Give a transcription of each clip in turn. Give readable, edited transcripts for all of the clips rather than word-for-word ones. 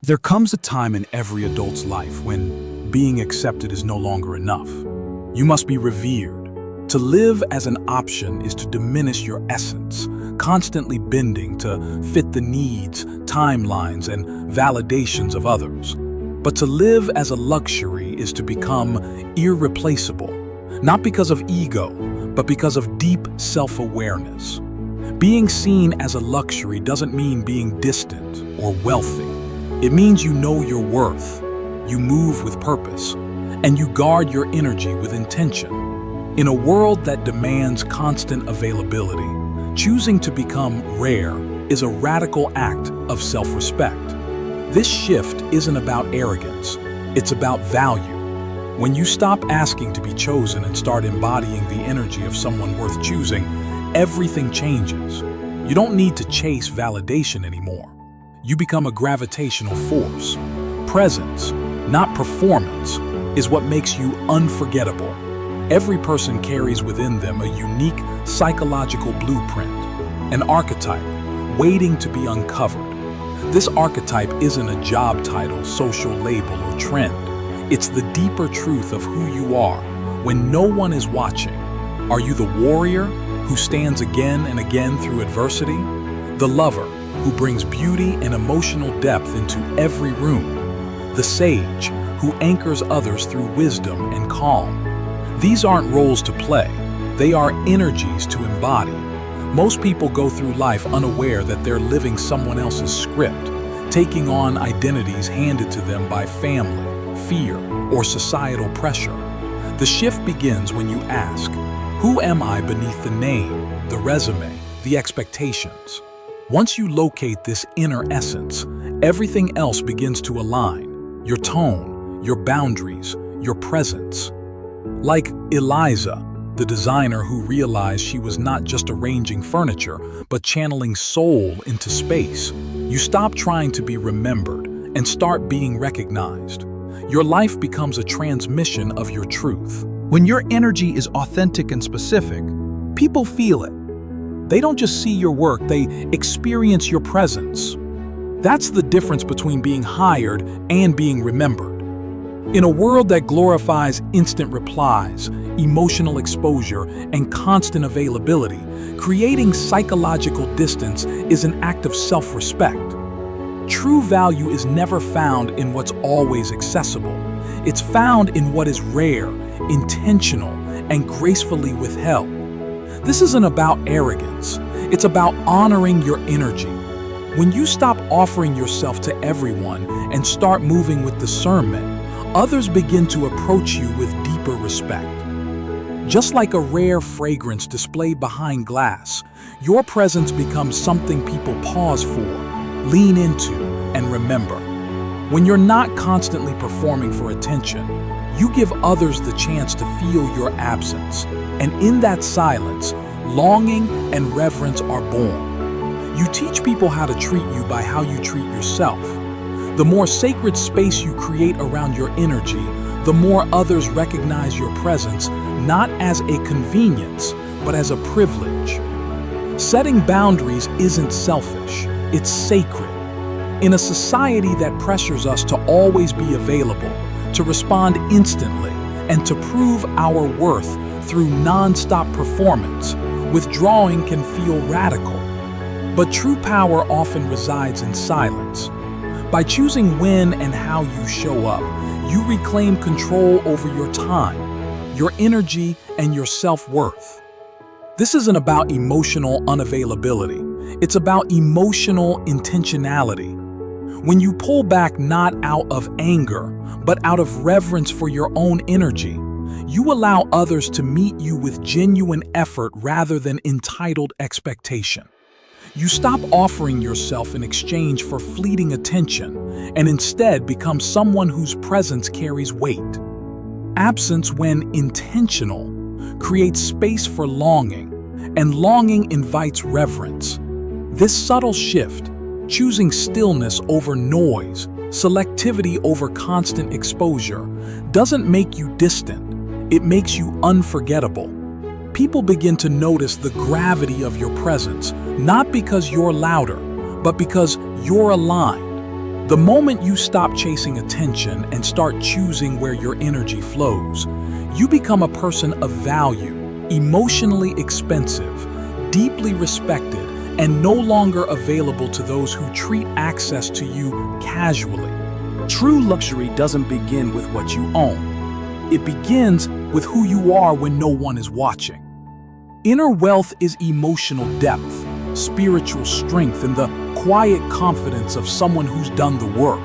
There comes a time in every adult's life when being accepted is no longer enough. You must be revered. To live as an option is to diminish your essence, constantly bending to fit the needs, timelines, and validations of others. But to live as a luxury is to become irreplaceable, not because of ego, but because of deep self-awareness. Being seen as a luxury doesn't mean being distant or wealthy. It means you know your worth, you move with purpose, and you guard your energy with intention. In a world that demands constant availability, choosing to become rare is a radical act of self-respect. This shift isn't about arrogance, it's about value. When you stop asking to be chosen and start embodying the energy of someone worth choosing, everything changes. You don't need to chase validation anymore. You become a gravitational force. Presence, not performance, is what makes you unforgettable. Every person carries within them a unique psychological blueprint, an archetype waiting to be uncovered. This archetype isn't a job title, social label, or trend. It's the deeper truth of who you are when no one is watching. Are you the warrior who stands again and again through adversity? The lover who brings beauty and emotional depth into every room? The sage who anchors others through wisdom and calm? These aren't roles to play, they are energies to embody. Most people go through life unaware that they're living someone else's script, taking on identities handed to them by family, fear, or societal pressure. The shift begins when you ask, who am I beneath the name, the resume, the expectations? Once you locate this inner essence, everything else begins to align. Your tone, your boundaries, your presence. Like Eliza, the designer who realized she was not just arranging furniture, but channeling soul into space. You stop trying to be remembered and start being recognized. Your life becomes a transmission of your truth. When your energy is authentic and specific, people feel it. They don't just see your work, they experience your presence. That's the difference between being hired and being remembered. In a world that glorifies instant replies, emotional exposure, and constant availability, creating psychological distance is an act of self-respect. True value is never found in what's always accessible. It's found in what is rare, intentional, and gracefully withheld. This isn't about arrogance, it's about honoring your energy. When you stop offering yourself to everyone and start moving with discernment, others begin to approach you with deeper respect. Just like a rare fragrance displayed behind glass, your presence becomes something people pause for, lean into, and remember. When you're not constantly performing for attention, you give others the chance to feel your absence. And in that silence, longing and reverence are born. You teach people how to treat you by how you treat yourself. The more sacred space you create around your energy, the more others recognize your presence, not as a convenience, but as a privilege. Setting boundaries isn't selfish, it's sacred. In a society that pressures us to always be available, to respond instantly, and to prove our worth through non-stop performance, withdrawing can feel radical. But true power often resides in silence. By choosing when and how you show up, you reclaim control over your time, your energy, and your self-worth. This isn't about emotional unavailability. It's about emotional intentionality. When you pull back not out of anger, but out of reverence for your own energy, you allow others to meet you with genuine effort rather than entitled expectation. You stop offering yourself in exchange for fleeting attention and instead become someone whose presence carries weight. Absence, when intentional, creates space for longing, and longing invites reverence. This subtle shift, choosing stillness over noise, selectivity over constant exposure, doesn't make you distant, it makes you unforgettable. People begin to notice the gravity of your presence, not because you're louder, but because you're aligned. The moment you stop chasing attention and start choosing where your energy flows, you become a person of value, emotionally expensive, deeply respected, and no longer available to those who treat access to you casually. True luxury doesn't begin with what you own. It begins with who you are when no one is watching. Inner wealth is emotional depth, spiritual strength, and the quiet confidence of someone who's done the work.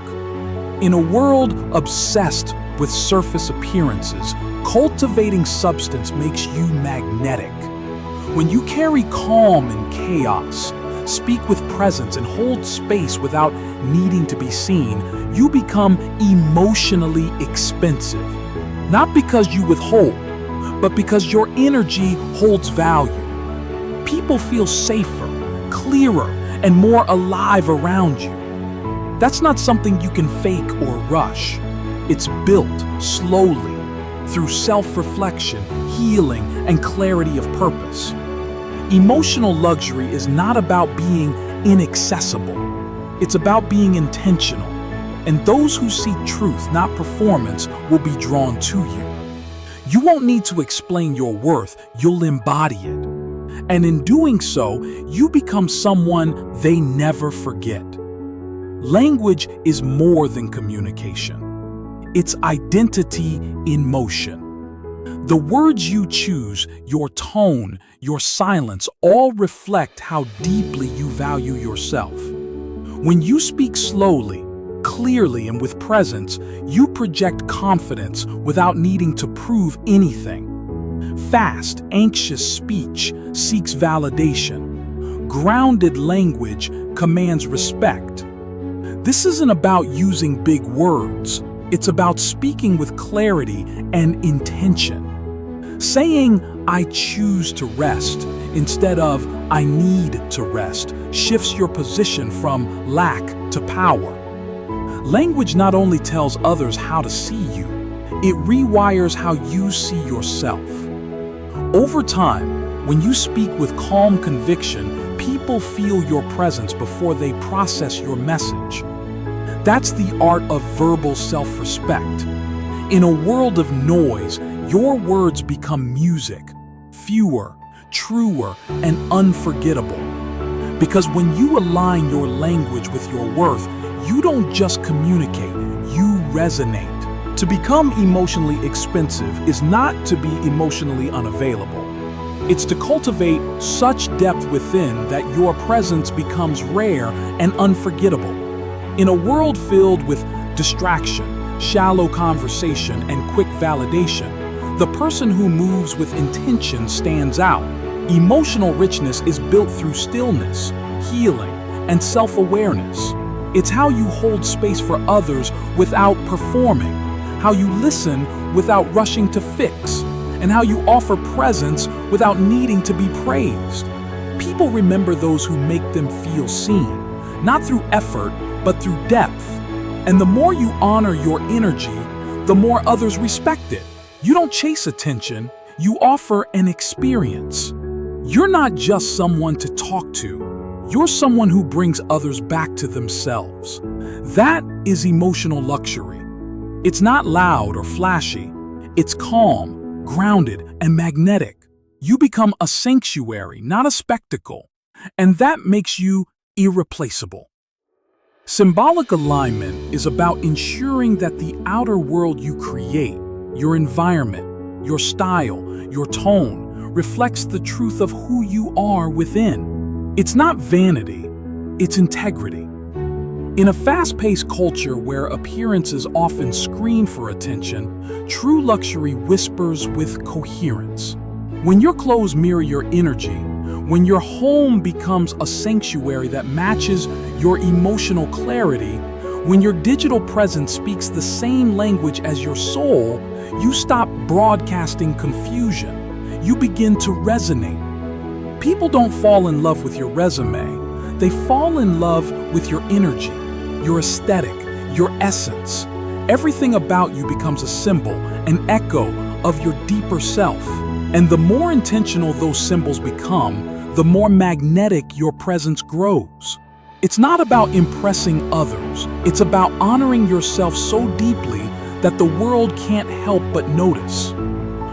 In a world obsessed with surface appearances, cultivating substance makes you magnetic. When you carry calm in chaos, speak with presence, and hold space without needing to be seen, you become emotionally expensive. Not because you withhold, but because your energy holds value. People feel safer, clearer, and more alive around you. That's not something you can fake or rush. It's built slowly through self-reflection, healing, and clarity of purpose. Emotional luxury is not about being inaccessible. It's about being intentional. And those who seek truth, not performance, will be drawn to you. You won't need to explain your worth, you'll embody it. And in doing so, you become someone they never forget. Language is more than communication. It's identity in motion. The words you choose, your tone, your silence, all reflect how deeply you value yourself. When you speak slowly, clearly, and with presence, you project confidence without needing to prove anything. Fast, anxious speech seeks validation. Grounded language commands respect. This isn't about using big words. It's about speaking with clarity and intention. Saying, "I choose to rest," instead of "I need to rest," shifts your position from lack to power. Language not only tells others how to see you, it rewires how you see yourself. Over time, when you speak with calm conviction, people feel your presence before they process your message. That's the art of verbal self-respect. In a world of noise, your words become music, fewer, truer, and unforgettable. Because when you align your language with your worth, you don't just communicate, you resonate. To become emotionally expensive is not to be emotionally unavailable. It's to cultivate such depth within that your presence becomes rare and unforgettable. In a world filled with distraction, shallow conversation, and quick validation, the person who moves with intention stands out. Emotional richness is built through stillness, healing, and self-awareness. It's how you hold space for others without performing, how you listen without rushing to fix, and how you offer presence without needing to be praised. People remember those who make them feel seen, not through effort, but through depth. And the more you honor your energy, the more others respect it. You don't chase attention, you offer an experience. You're not just someone to talk to. You're someone who brings others back to themselves. That is emotional luxury. It's not loud or flashy. It's calm, grounded, and magnetic. You become a sanctuary, not a spectacle. And that makes you irreplaceable. Symbolic alignment is about ensuring that the outer world you create, your environment, your style, your tone, reflects the truth of who you are within. It's not vanity, it's integrity. In a fast-paced culture where appearances often scream for attention, true luxury whispers with coherence. When your clothes mirror your energy, when your home becomes a sanctuary that matches your emotional clarity, when your digital presence speaks the same language as your soul, you stop broadcasting confusion. You begin to resonate. People don't fall in love with your resume. They fall in love with your energy, your aesthetic, your essence. Everything about you becomes a symbol, an echo of your deeper self. And the more intentional those symbols become, the more magnetic your presence grows. It's not about impressing others. It's about honoring yourself so deeply that the world can't help but notice.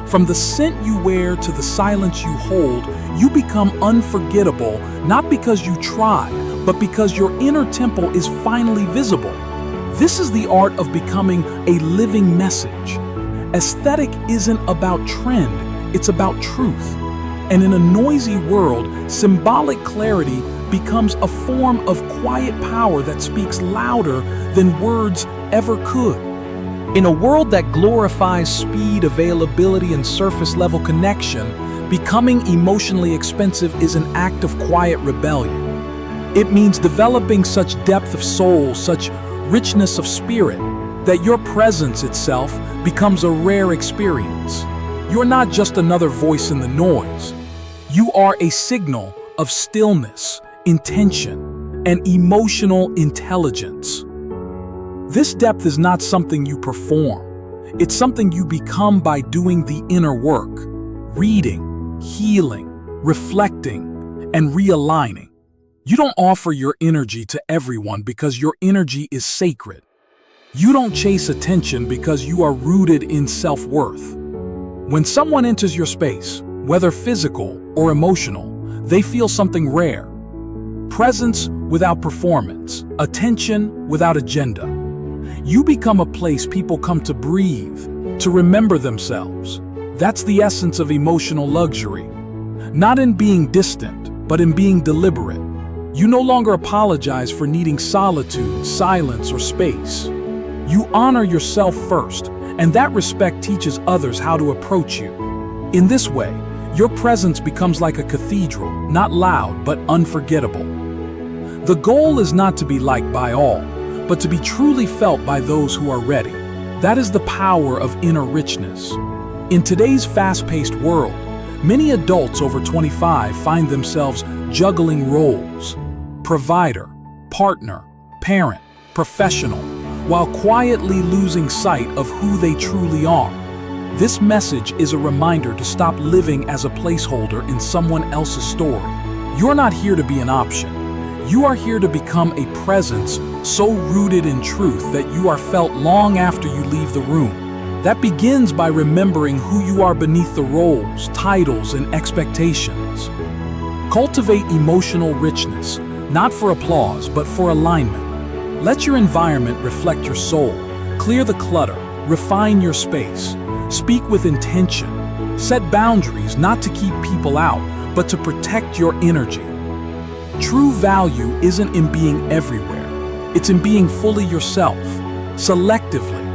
From the scent you wear to the silence you hold, you become unforgettable, not because you tried, but because your inner temple is finally visible. This is the art of becoming a living message. Aesthetic isn't about trend, it's about truth. And in a noisy world, symbolic clarity becomes a form of quiet power that speaks louder than words ever could. In a world that glorifies speed, availability, and surface-level connection, becoming emotionally expensive is an act of quiet rebellion. It means developing such depth of soul, such richness of spirit, that your presence itself becomes a rare experience. You're not just another voice in the noise. You are a signal of stillness, intention, and emotional intelligence. This depth is not something you perform. It's something you become by doing the inner work, reading, healing, reflecting, and realigning. You don't offer your energy to everyone because your energy is sacred. You don't chase attention because you are rooted in self-worth. When someone enters your space, whether physical or emotional, they feel something rare. Presence without performance, attention without agenda. You become a place people come to breathe, to remember themselves. That's the essence of emotional luxury. Not in being distant, but in being deliberate. You no longer apologize for needing solitude, silence, or space. You honor yourself first, and that respect teaches others how to approach you. In this way, your presence becomes like a cathedral, not loud, but unforgettable. The goal is not to be liked by all, but to be truly felt by those who are ready. That is the power of inner richness. In today's fast-paced world, many adults over 25 find themselves juggling roles: provider, partner, parent, professional, while quietly losing sight of who they truly are. This message is a reminder to stop living as a placeholder in someone else's story. You're not here to be an option. You are here to become a presence so rooted in truth that you are felt long after you leave the room. That begins by remembering who you are beneath the roles, titles, and expectations. Cultivate emotional richness, not for applause, but for alignment. Let your environment reflect your soul. Clear the clutter, refine your space. Speak with intention. Set boundaries not to keep people out, but to protect your energy. True value isn't in being everywhere. It's in being fully yourself, selectively.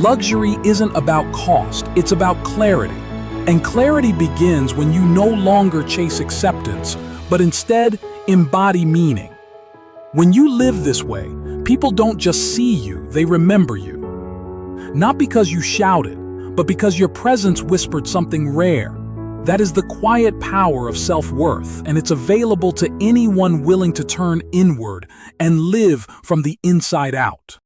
Luxury isn't about cost, it's about clarity. And clarity begins when you no longer chase acceptance, but instead embody meaning. When you live this way, people don't just see you, they remember you. Not because you shouted, but because your presence whispered something rare. That is the quiet power of self-worth, and it's available to anyone willing to turn inward and live from the inside out.